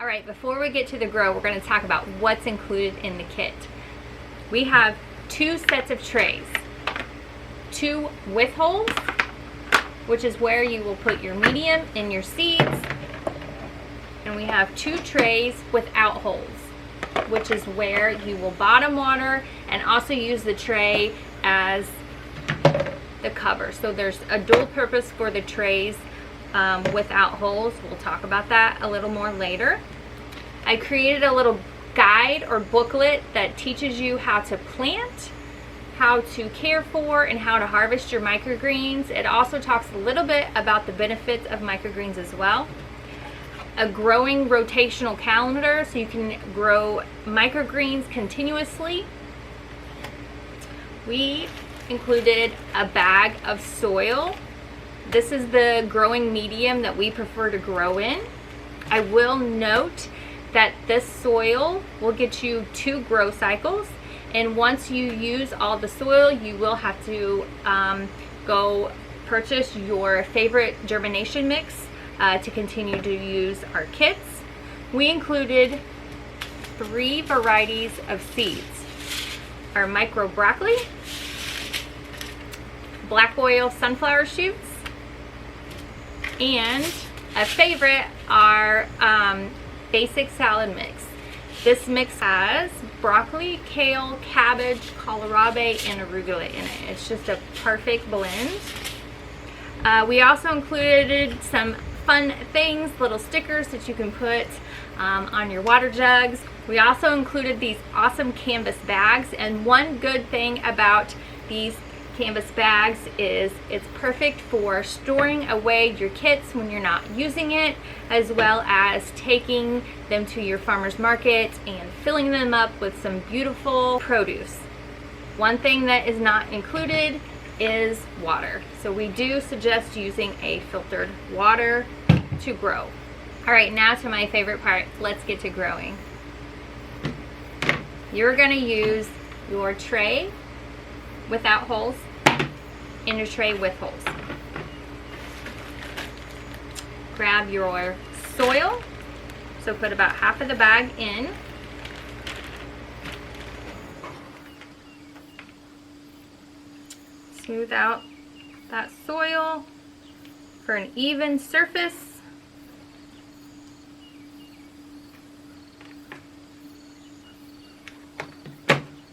All right, before we get to the grow, we're going to talk about what's included in the kit. We have 2 sets of trays, 2 with holes, which is where you will put your medium and your seeds, and we have 2 trays without holes, which is where you will bottom water and also use the tray as the cover. So there's a dual purpose for the trays without holes. We'll talk about that a little more later. I created a little guide or booklet that teaches you how to plant, how to care for, and how to harvest your microgreens. It also talks a little bit about the benefits of microgreens as well. A growing rotational calendar so you can grow microgreens continuously. We included a bag of soil. This is the growing medium that we prefer to grow in. I will note that this soil will get you 2 grow cycles, and once you use all the soil, you will have to go purchase your favorite germination mix to continue to use our kits. We included 3 varieties of seeds: our micro broccoli, black oil sunflower shoots, and a favorite, our basic salad mix. This mix has broccoli, kale, cabbage, kohlrabi, and arugula in it. It's just a perfect blend. We also included some fun things, little stickers that you can put on your water jugs. We also included these awesome canvas bags, and one good thing about these canvas bags is it's perfect for storing away your kits when you're not using it, as well as taking them to your farmer's market and filling them up with some beautiful produce. One thing that is not included is water, so we do suggest using a filtered water to grow. All right, now to my favorite part. Let's get to growing. You're going to use your tray without holes and your tray with holes. Grab your soil, so put about half of the bag in. Smooth out that soil for an even surface.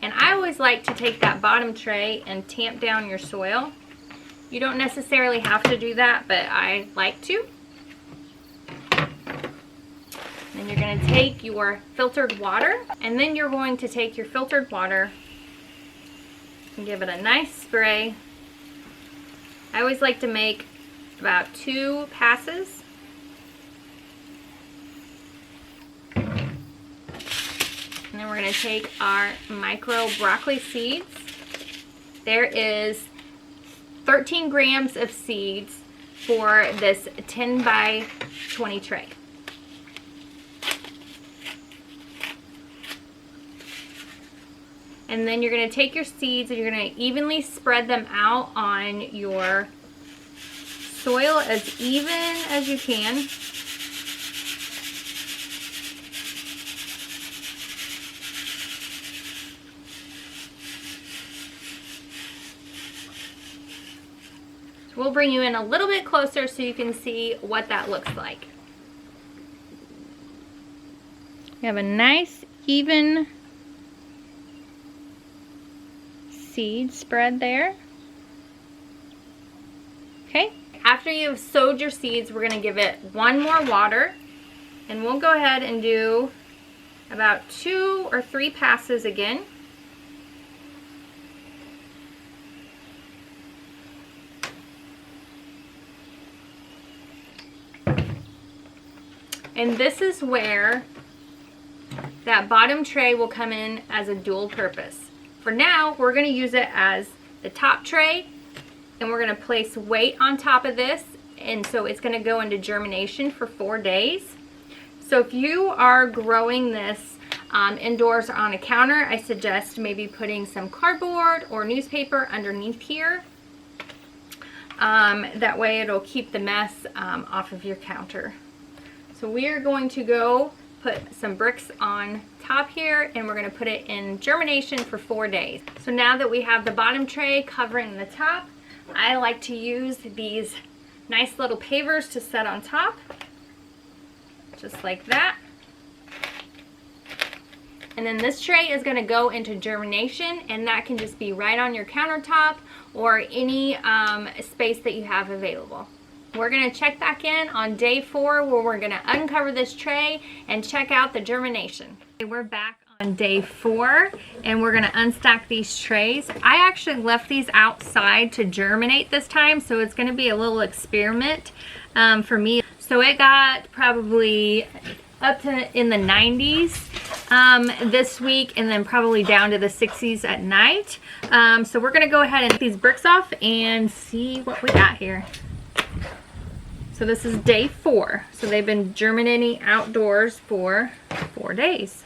And I always like to take that bottom tray and tamp down your soil. You don't necessarily have to do that, but I like to. Then you're going to take your filtered water, and then you're going to take your filtered water and give it a nice spray. I always like to make about 2 passes. And then we're going to take our micro broccoli seeds. There is 13 grams of seeds for this 10 by 20 tray. And then you're going to take your seeds and you're going to evenly spread them out on your soil as even as you can. So we'll bring you in a little bit closer so you can see what that looks like. You have a nice even seed spread there. Okay, after you've sowed your seeds, we're going to give it 1 more water, and we'll go ahead and do about 2 or 3 passes again. And this is where that bottom tray will come in as a dual purpose. For now, we're going to use it as the top tray, and we're going to place weight on top of this, and so it's going to go into germination for 4 days. So if you are growing this indoors or on a counter, I suggest maybe putting some cardboard or newspaper underneath here. That way it'll keep the mess off of your counter. So we are going to go put some bricks on top here, and we're gonna put it in germination for 4 days. So now that we have the bottom tray covering the top, I like to use these nice little pavers to set on top, just like that. And then this tray is gonna go into germination, and that can just be right on your countertop or any space that you have available. We're gonna check back in on day 4 where we're gonna uncover this tray and check out the germination. We're back on day 4 and we're gonna unstack these trays. I actually left these outside to germinate this time, so it's gonna be a little experiment for me. So it got probably up to in the 90s this week, and then probably down to the 60s at night. So we're gonna go ahead and take these bricks off and see what we got here. So this is day 4. So they've been germinating outdoors for 4 days.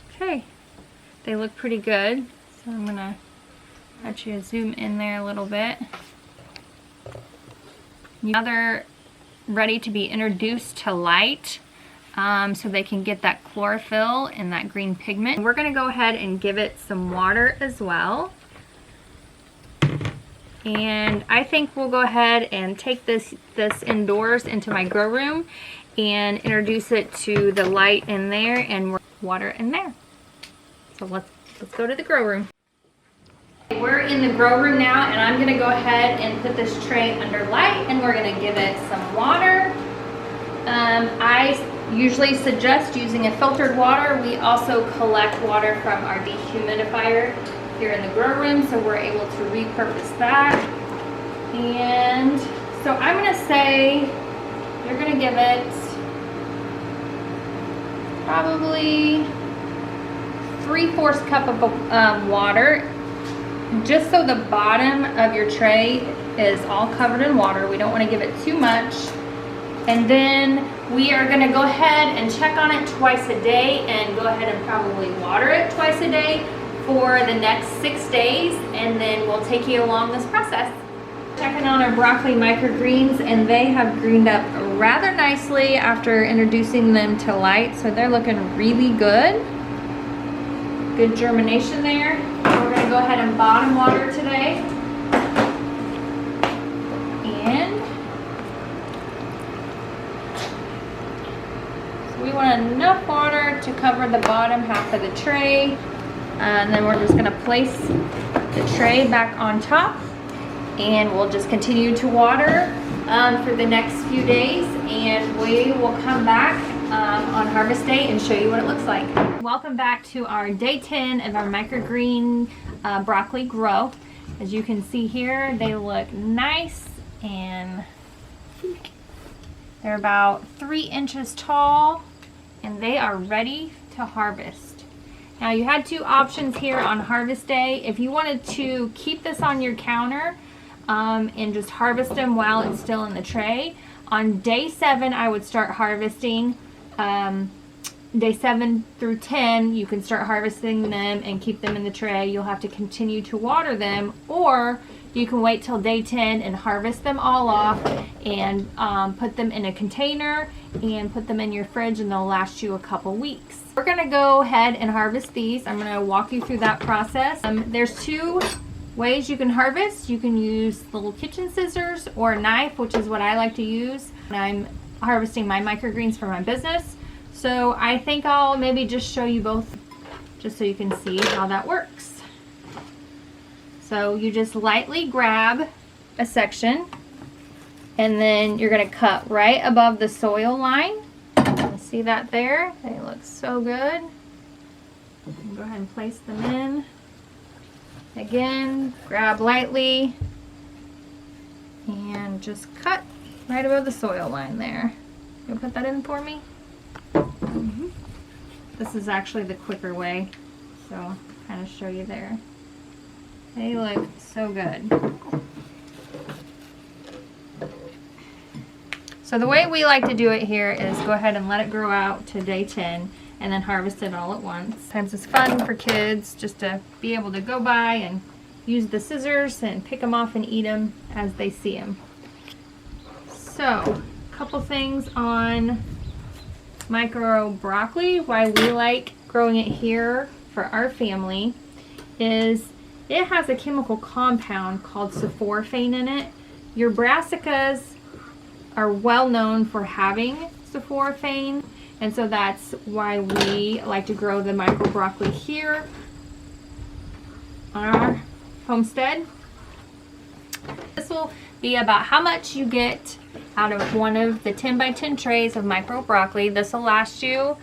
Okay, they look pretty good. So I'm gonna actually zoom in there a little bit. Now they're ready to be introduced to light, so they can get that chlorophyll and that green pigment. We're gonna go ahead and give it some water as well. And I think we'll go ahead and take this indoors into my grow room and introduce it to the light in there and water in there. So let's go to the grow room. We're in the grow room now, and I'm gonna go ahead and put this tray under light, and we're gonna give it some water. I usually suggest using a filtered water. We also collect water from our dehumidifier here in the grow room, so we're able to repurpose that. And so I'm gonna say you're gonna give it probably 3/4 cup of water, just so the bottom of your tray is all covered in water. We don't want to give it too much. And then we are going to go ahead and check on it twice a day, and go ahead and probably water it twice a day for the next 6 days, and then we'll take you along this process. Checking on our broccoli microgreens, and they have greened up rather nicely after introducing them to light, so they're looking really good. Good germination there. We're going to go ahead and bottom water today. And so we want enough water to cover the bottom half of the tray. And then we're just going to place the tray back on top, and we'll just continue to water for the next few days, and we will come back on harvest day and show you what it looks like. Welcome back to our day 10 of our microgreen broccoli grow. As you can see here, they look nice, and they're about 3 inches tall, and they are ready to harvest. Now you had 2 options here on harvest day. If you wanted to keep this on your counter and just harvest them while it's still in the tray, on day 7 I would start harvesting. Day 7 through 10 you can start harvesting them and keep them in the tray. You'll have to continue to water them, or you can wait till day 10 and harvest them all off and put them in a container and put them in your fridge, and they'll last you a couple weeks. We're gonna go ahead and harvest these. I'm gonna walk you through that process. There's 2 ways you can harvest. You can use little kitchen scissors or a knife, which is what I like to use when I'm harvesting my microgreens for my business. So I think I'll maybe just show you both, just so you can see how that works. So you just lightly grab a section, and then you're going to cut right above the soil line. See that there? They look so good. Go ahead and place them in. Again, grab lightly and just cut right above the soil line there. You'll put that in for me? This is actually the quicker way, so I'll kind of show you there. They look so good. So the way we like to do it here is go ahead and let it grow out to day 10 and then harvest it all at once. Sometimes it's fun for kids just to be able to go by and use the scissors and pick them off and eat them as they see them. So, a couple things on micro broccoli, why we like growing it here for our family, is it has a chemical compound called sulforaphane in it. Your brassicas are well known for having sulforaphane, and so that's why we like to grow the micro broccoli here on our homestead. This will be about how much you get out of one of the 10 by 10 trays of micro broccoli. This will last you,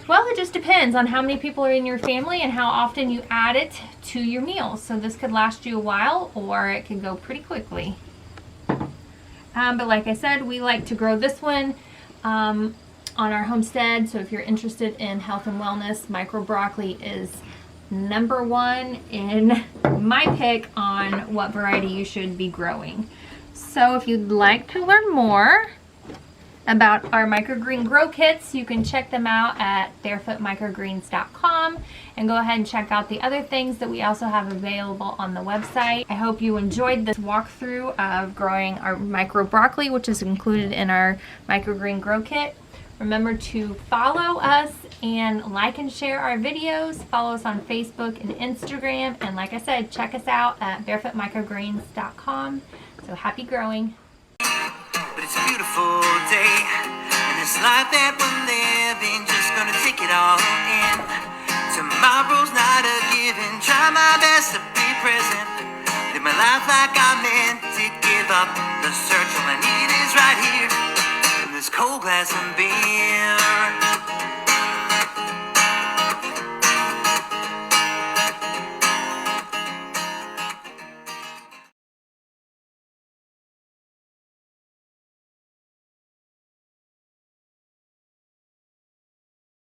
well, it just depends on how many people are in your family and how often you add it to your meals. So this could last you a while, or it can go pretty quickly. But like I said, we like to grow this one on our homestead. So if you're interested in health and wellness, micro broccoli is #1 in my pick on what variety you should be growing. So if you'd like to learn more about our Microgreen Grow Kits, you can check them out at barefootmicrogreens.com, and go ahead and check out the other things that we also have available on the website. I hope you enjoyed this walkthrough of growing our micro broccoli, which is included in our Microgreen Grow Kit. Remember to follow us and like and share our videos. Follow us on Facebook and Instagram. And like I said, check us out at barefootmicrogreens.com. So happy growing. But it's a beautiful day, and this life that we're living, just gonna take it all in. Tomorrow's not a given, try my best to be present. Live my life like I meant to, give up the search, all I need is right here. This cold glass of beer.